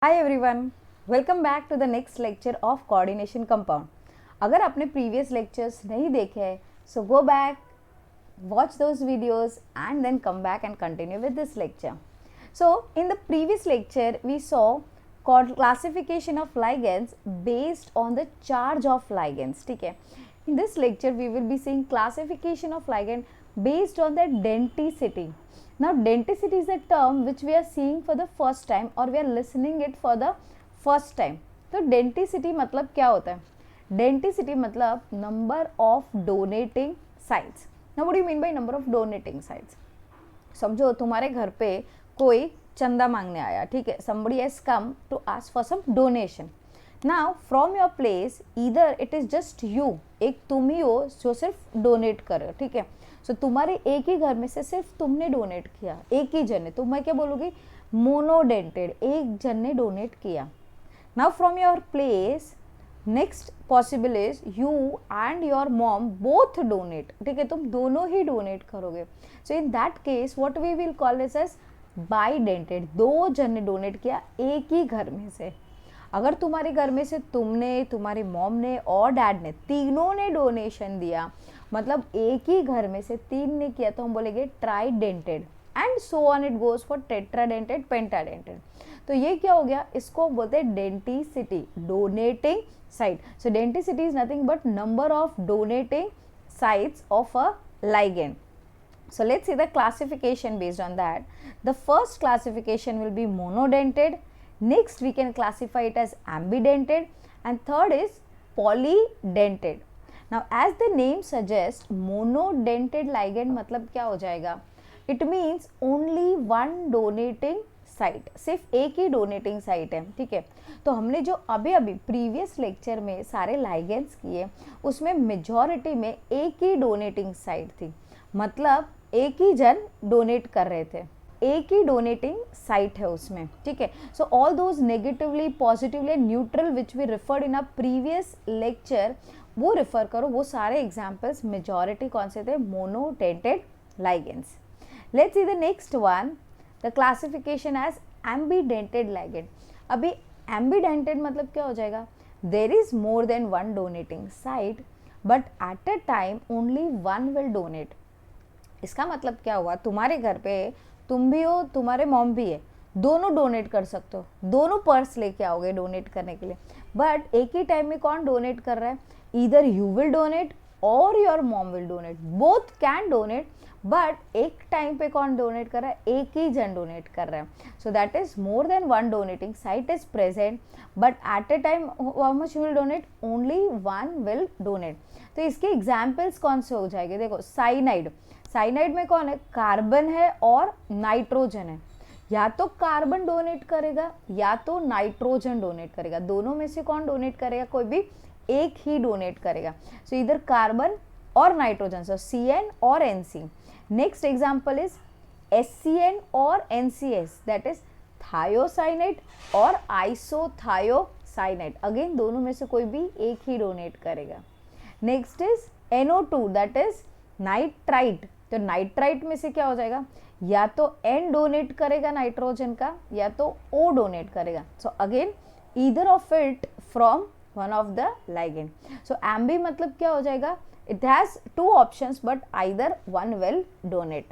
Hi everyone, welcome back to the next lecture of coordination compound. अगर आपने previous lectures नहीं देखे हैं, so go back, watch those videos and then come back and continue with this lecture. So in the previous lecture we saw classification of ligands based on the charge of ligands. ठीक है? In this lecture we will be seeing classification of ligand based on the denticity. Now denticity is a term which we are seeing for the first time or we are listening it for the first time. तो denticity मतलब क्या होता है? Denticity मतलब number of donating sites. Now what do you mean by number of donating sites? समझो तुम्हारे घर पे कोई चंदा मांगने आया, ठीक है? Somebody has come to ask for some donation. Now from your place either it is just you, एक तुम ही हो जो सिर्फ डोनेट कर रहे हो, ठीक है? सो तुम्हारे एक ही घर में से सिर्फ तुमने डोनेट किया, एक ही जन ने, तो मैं क्या बोलूँगी? मोनोडेंटेड, एक जन ने डोनेट किया. Now from your place next possible is you and your mom both donate, ठीक है? तुम दोनों ही डोनेट करोगे. So in that case what we will call this as bidentate. दो जन ने डोनेट किया एक ही घर में से. अगर तुम्हारे घर में से तुमने, तुम्हारी मॉम ने और डैड ने, तीनों ने डोनेशन दिया, मतलब एक ही घर में से तीन ने किया, तो हम बोलेंगे ट्राइडेंटेड. And so on it goes for tetradentate, पेंटाडेंटेड. तो ये क्या हो गया? इसको बोलते हैं denticity, donating site. So denticity is nothing but number of donating sites of a ligand. So let's see the classification based on that. The first classification will be monodented. Next we can classify it as ambidented and third is polydented. Now as the name suggests, monodented ligand मतलब क्या हो जाएगा? It means only one donating site, सिर्फ एक ही donating site है, ठीक है? तो हमने जो अभी प्रीवियस लेक्चर में सारे लाइगेंड्स किए उसमें मेजॉरिटी में एक ही डोनेटिंग साइट थी, मतलब एक ही जन डोनेट कर रहे थे, एक ही डोनेटिंग साइट है उसमें, ठीक है? So all those negatively, positively and neutral which we referred in a previous lecture, वो रिफर करो. वो सारे एग्जाम्पल्स मेजॉरिटी कौन से थे? Monodentate ligands. Let's see the next one, the classification as ambidentate ligand. अभी एम्बीडेंटेड मतलब क्या हो जाएगा? There is more than one donating site but at a time only one will donate. इसका मतलब क्या हुआ? तुम्हारे घर पे तुम भी हो, तुम्हारे मॉम भी है, दोनों डोनेट कर सकते हो, दोनों पर्स लेके आओगे डोनेट करने के लिए, बट एक ही टाइम में कौन डोनेट कर रहा है? ईदर यू विल डोनेट और your mom will donate, both can donate, but एक टाइम पे कौन डोनेट कर रहा है? एक ही जन डोनेट कर रहा है. So that is more than one donating site is present but at a time how much will donate? Only one will donate. तो इसके एग्जाम्पल्स कौन से हो जाएंगे? देखो, साइनाइड. साइनाइड में कौन है? कार्बन है और नाइट्रोजन है. या तो कार्बन डोनेट करेगा या तो नाइट्रोजन डोनेट करेगा, दोनों में से कौन डोनेट करेगा? कोई भी एक ही डोनेट करेगा. सो इधर कार्बन और नाइट्रोजन, सो CN और NC. Next example is SCN और NCS, दैट इज थायोसाइनाइड और आइसोथायोसाइनाइड. अगेन दोनों में से कोई भी एक ही डोनेट करेगा. Next is NO2, that is nitrite. तो नाइट्राइट में से क्या हो जाएगा? या तो N डोनेट करेगा नाइट्रोजन का या तो O डोनेट करेगा. So again either of it from one of the ligand. So ambi मतलब क्या हो जाएगा? It has two options but either one will donate.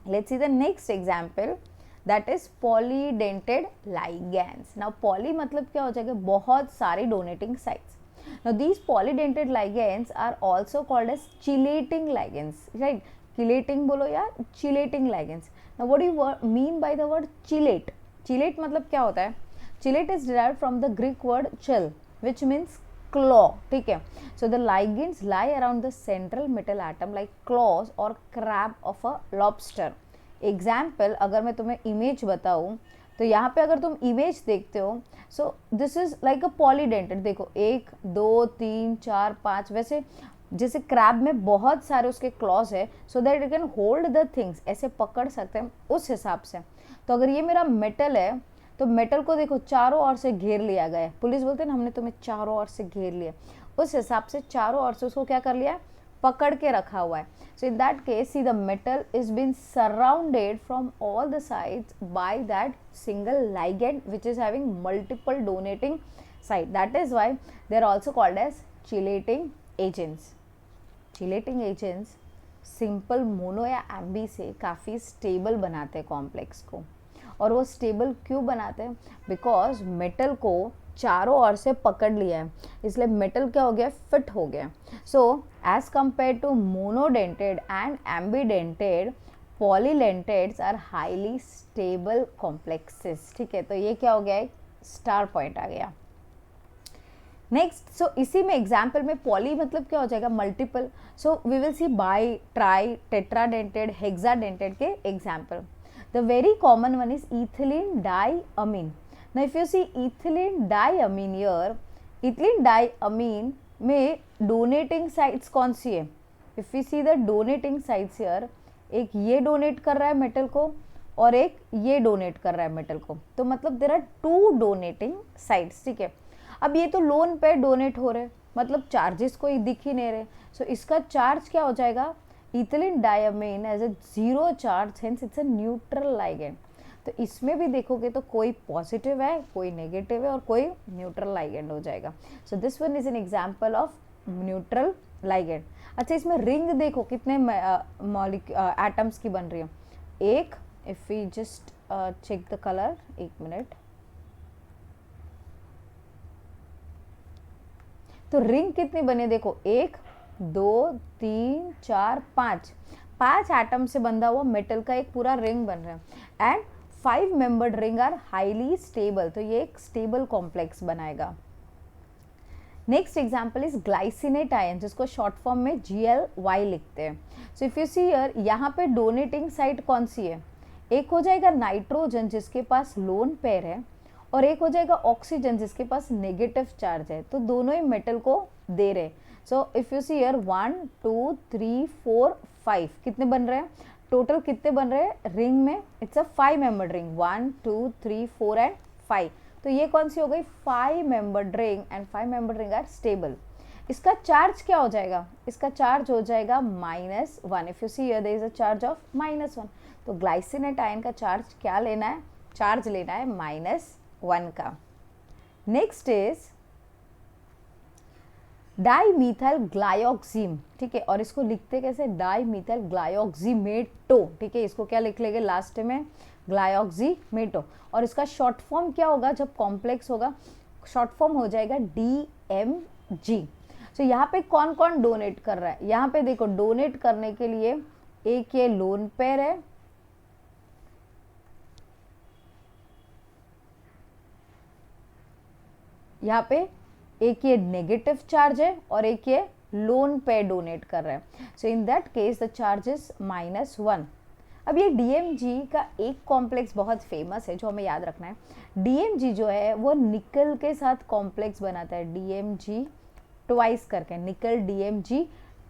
Let's see the next example, that is polydentate ligands. Now poly मतलब क्या हो जाएगा? बहुत सारे donating sites. Now these polydentate ligands are also called as chelating ligands, right? Chelating बोलो या chelating ligands. Now what do you mean by the word chelate? Chelate मतलब क्या होता है? Chelate is derived from the Greek word chel, which means claw, ठीक है? So the ligands lie around the central metal atom like claws or crab of a lobster. Example, अगर मैं तुम्हें image बताऊँ तो यहाँ पे अगर तुम इमेज देखते हो, सो this is like a polydentate. देखो, 1 2 3 4 5, वैसे जैसे क्रैब में बहुत सारे उसके क्लॉज है, so that you can hold the things, ऐसे पकड़ सकते हैं उस हिसाब से. तो अगर ये मेरा मेटल है तो मेटल को देखो चारों ओर से घेर लिया गया है. पुलिस बोलते हैं ना, हमने तुम्हें चारों ओर से घेर लिया, उस हिसाब से चारों ओर से उसको क्या कर लिया? पकड़ के रखा हुआ है. So in that case, see, the metal is been surrounded from all the sides by that single ligand which is having multiple donating site. That is why they are also called as chelating agents. Chelating agents simple mono या एम्बी से काफ़ी stable बनाते हैं complex को. और वो stable क्यों बनाते हैं? बिकॉज मेटल को चारों ओर से पकड़ लिया है, इसलिए मेटल क्या हो गया, फिट हो गया. So as compare to monodentate and ambidentate, polydentates are highly stable complexes. ठीक है, तो ये क्या हो गया, एक स्टार पॉइंट आ गया. नेक्स्ट, सो इसी में एग्जाम्पल में पॉली मतलब क्या हो जाएगा, multiple. So we will see bi, tri, tetradentate, hexadentate के example. The very common one is ethylene diamine. Now if you see ethylene diamine here, ethylene diamine में डोनेटिंग साइट्स कौन सी है? If you see the donating sites here, एक ये donate कर रहा है metal को और एक ये डोनेट कर रहा है मेटल को, तो मतलब there are two donating sites. ठीक है, अब ये तो लोन पे डोनेट हो रहे, मतलब चार्जेस कोई दिख ही नहीं रहे. सो इसका चार्ज क्या हो जाएगा, ethylene diamine as a zero charge, hence it's a neutral ligand. तो इसमें भी देखोगे तो कोई पॉजिटिव है, कोई नेगेटिव है और कोई न्यूट्रल लाइगेंड हो जाएगा. So this one is an example of neutral ligand. अच्छा, इसमें रिंग देखो कितने एटम्स की बन रही है. एक, if we just check the colour, एक मिनट, तो रिंग कितनी बनी, देखो 1 2 3 4 5 एटम से बंधा हुआ मेटल का एक पूरा रिंग बन रहा है. And 5 membered ring are highly stable, तो ये एक स्टेबल कॉम्प्लेक्स बनाएगा. Next example is glycinate ion, जिसको शॉर्ट फॉर्म में GLY लिखते हैं. So if you see here, यहाँ पे डोनेटिंग साइट कौन सी है, एक हो जाएगा नाइट्रोजन जिसके पास लोन पेयर है, और एक हो जाएगा ऑक्सीजन जिसके पास नेगेटिव चार्ज है. तो दोनों ही मेटल को दे रहे. सो इफ यू सी हियर 1 2 3 4 5 कितने बन रहे हैं, टोटल कितने बन रहे हैं रिंग में, it's a 5 membered ring, 1 2 3 4 and 5. तो ये कौन सी हो गई, 5 membered ring, and 5 membered ring are stable. इसका चार्ज क्या हो जाएगा, इसका चार्ज हो जाएगा -1. If you see here there is a charge of -1. तो ग्लाइसिनेट आयन का चार्ज क्या लेना है, चार्ज लेना है -1 का. Next is dimethyl glyoxime. ठीक है, और इसको लिखते कैसे, डाईमीथाइल ग्लाइऑक्सीमेटो. ठीक है, इसको क्या लिख लेंगे लास्ट में, ग्लाइऑक्सीमेटो. और इसका शॉर्ट फॉर्म क्या होगा, जब कॉम्प्लेक्स होगा शॉर्ट फॉर्म हो जाएगा DMG. सो यहाँ पे कौन कौन डोनेट कर रहा है, यहाँ पे देखो डोनेट करने के लिए एक ये लोन पेयर है, यहाँ पे एक ये नेगेटिव चार्ज है और एक ये लोन पे डोनेट कर रहा है. So in that case the charge is -1. अब ये DMG का एक कॉम्प्लेक्स बहुत फेमस है जो हमें याद रखना है. DMG जो है वो निकल के साथ कॉम्प्लेक्स बनाता है, DMG ट्वाइस करके, निकल DMG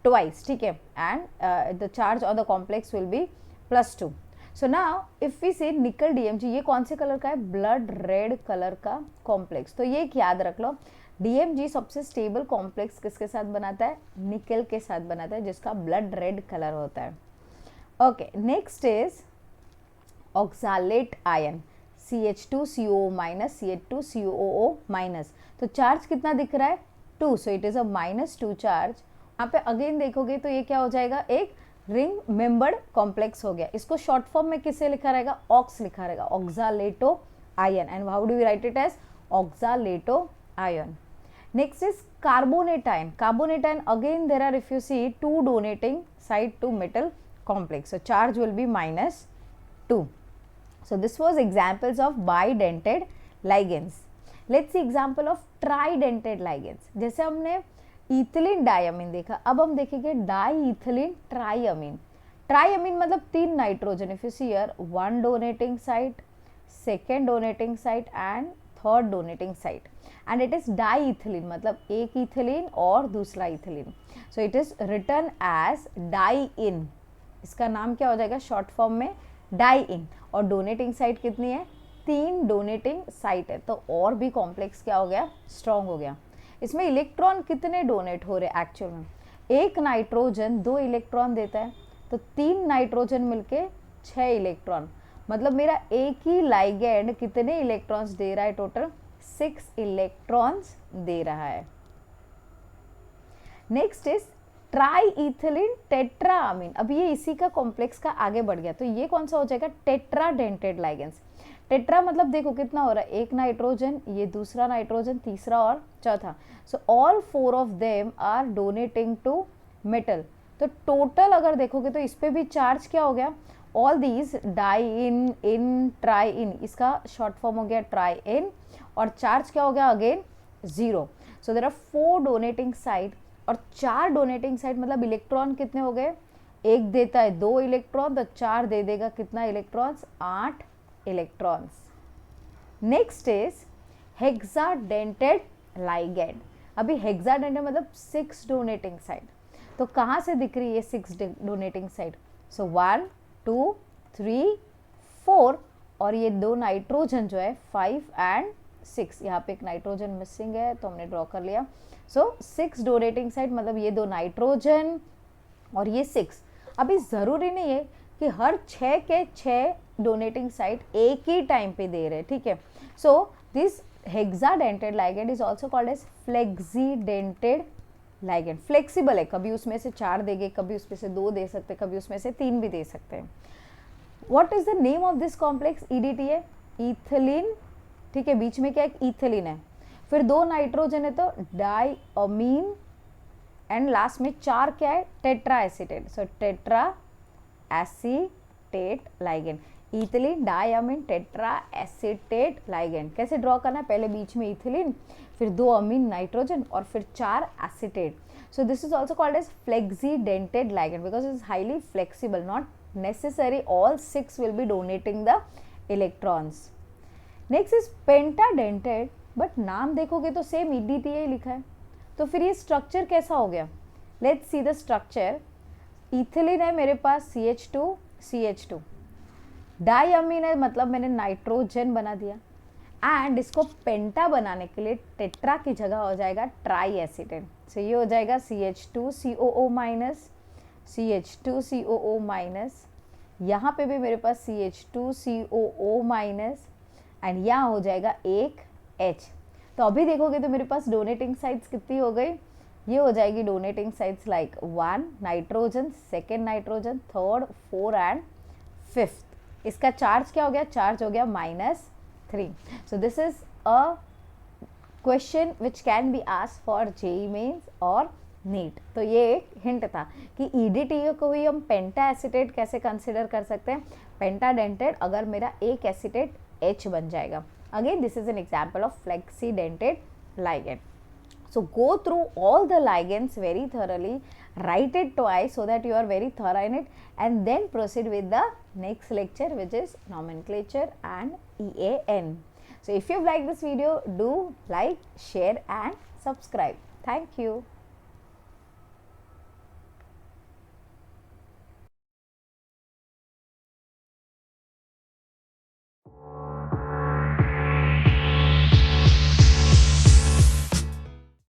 ट्वाइस. ठीक है, and the charge of the complex will be +2. So now if we say nickel DMG, ये कौन से कलर का है, ब्लड रेड कलर का कॉम्प्लेक्स. तो ये याद रख लो, DMG सबसे स्टेबल कॉम्प्लेक्स किसके साथ बनाता है, निकल के साथ बनाता है, जिसका ब्लड रेड कलर होता है. Okay, next is oxalate ion, CH2CO- CH2COO-. तो चार्ज कितना दिख रहा है, 2. सो इट इज अ -2 चार्ज. यहाँ पे अगेन देखोगे तो ये क्या हो जाएगा, एक रिंग मेंबर्ड कॉम्प्लेक्स हो गया. इसको शॉर्ट फॉर्म में किससे लिखा रहेगा, ऑक्स लिखा रहेगा, oxalato ion. And how do we write it as oxalato ion. Next is carbonate ion. Carbonate ion, again there are, if you see, 2 donating side to metal complex. So charge will be -2. So this was examples of bidentate ligands. Let's see example of tridentate ligands. जैसे हमने ethylene diamine देखा, अब हम देखेंगे diethylene triamine. Triamine मतलब 3 nitrogen. If you see here, 1 donating site, 2nd donating site and 3rd donating site. And it is diethylene, मतलब एक ethylene और दूसरा ethylene. So it is written as dien. इसका नाम क्या हो जाएगा शॉर्ट फॉर्म में, डाई-इन. और डोनेटिंग साइट कितनी है, 3 डोनेटिंग साइट है. तो और भी कॉम्प्लेक्स क्या हो गया, स्ट्रॉन्ग हो गया. इसमें इलेक्ट्रॉन कितने डोनेट हो रहे एक्चुअल में, एक नाइट्रोजन 2 इलेक्ट्रॉन देता है, तो 3 नाइट्रोजन मिलके 6 इलेक्ट्रॉन, मतलब मेरा एक ही लाइगैंड कितने इलेक्ट्रॉन्स दे रहा है? टोटल 6 इलेक्ट्रॉन्स दे रहा है। Next is triethylene tetramine. अब ये इसी का कॉम्प्लेक्स का आगे बढ़ गया, तो ये कौन सा हो जाएगा? Tetradentate ligands. टेट्रा मतलब देखो कितना हो रहा है, एक नाइट्रोजन, ये दूसरा नाइट्रोजन, तीसरा और चौथा, so all 4 of them are donating to metal. तो टोटल अगर देखोगे तो इस पे भी चार्ज क्या हो गया? All these dien trien, इसका शॉर्ट फॉर्म हो गया ट्राई इन, और चार्ज क्या हो गया? Again 0। So there are 4 donating side, और 4 डोनेटिंग साइड मतलब इलेक्ट्रॉन कितने हो गए? एक देता है 2 इलेक्ट्रॉन, तो 4 दे देगा कितना electrons? 8 electrons. Next is hexadentate ligand. अभी हेक्साडेंटेड मतलब 6 डोनेटिंग साइड, तो कहाँ से दिख रही है 6 डोनेटिंग साइड? सो 1 2 3 4, और ये 2 नाइट्रोजन जो है 5 एंड 6, यहाँ पे एक नाइट्रोजन मिसिंग है तो हमने ड्रॉ कर लिया। सो 6 डोनेटिंग साइड मतलब ये 2 नाइट्रोजन और ये 6। अभी ज़रूरी नहीं है कि हर 6 के 6 डोनेटिंग साइड एक ही टाइम पे दे रहे हैं, ठीक है। So this hexadentate ligand is also called as flexidentate ligand. Flexible है, कभी उसमें से 4 देंगे, कभी उसमें से 2 दे सकते हैं, कभी उसमें से 3 भी दे सकते हैं। What is the name of this complex? EDTA, ethylene, ठीक है, बीच में क्या एक इथिलीन है, फिर 2 नाइट्रोजन है तो डाईअमीन, एंड लास्ट में 4 क्या है? Tetra acetate. So tetra acetate ligand, ethylene diamine tetra acetate ligand. कैसे ड्रॉ करना है? पहले बीच में इथिलीन, फिर 2 अमीन नाइट्रोजन और फिर 4 acetate. So this is also called as flexidentate ligand because it is highly flexible, not necessary all 6 will be donating the electrons. Next is pentadentate, but नाम देखोगे तो सेम EDTA ही लिखा है, तो फिर ये स्ट्रक्चर कैसा हो गया? Let's see the structure. Ethylene है मेरे पास CH2 CH2, डाईअमीन है मतलब मैंने नाइट्रोजन बना दिया, एंड इसको पेंटा बनाने के लिए टेट्रा की जगह हो जाएगा ट्राई एसीटेट। सो ये हो जाएगा CH2COO माइनस CH2COO माइनस, यहाँ पे भी मेरे पास CH2COO माइनस, एंड यहाँ हो जाएगा एक H। तो अभी देखोगे तो मेरे पास डोनेटिंग साइड्स कितनी हो गई? ये हो जाएगी donating sides like 1 nitrogen, second nitrogen, third, 4 and 5th। इसका चार्ज क्या हो गया? चार्ज हो गया -3। So this is a question which can be asked for JEE mains और नीट। तो ये एक हिंट था कि EDTA को भी हम पेंटा एसीटेट कैसे कंसिडर कर सकते हैं? पेंटाडेंटेड अगर मेरा एक एसीटेट H बन जाएगा। Again this is an example of flexidentate ligand. So go through all the ligands very thoroughly, write it twice so that you are very thorough in it, and then proceed with the next lecture, which is nomenclature and EAN. So if you like this video, do like, share and subscribe. Thank you.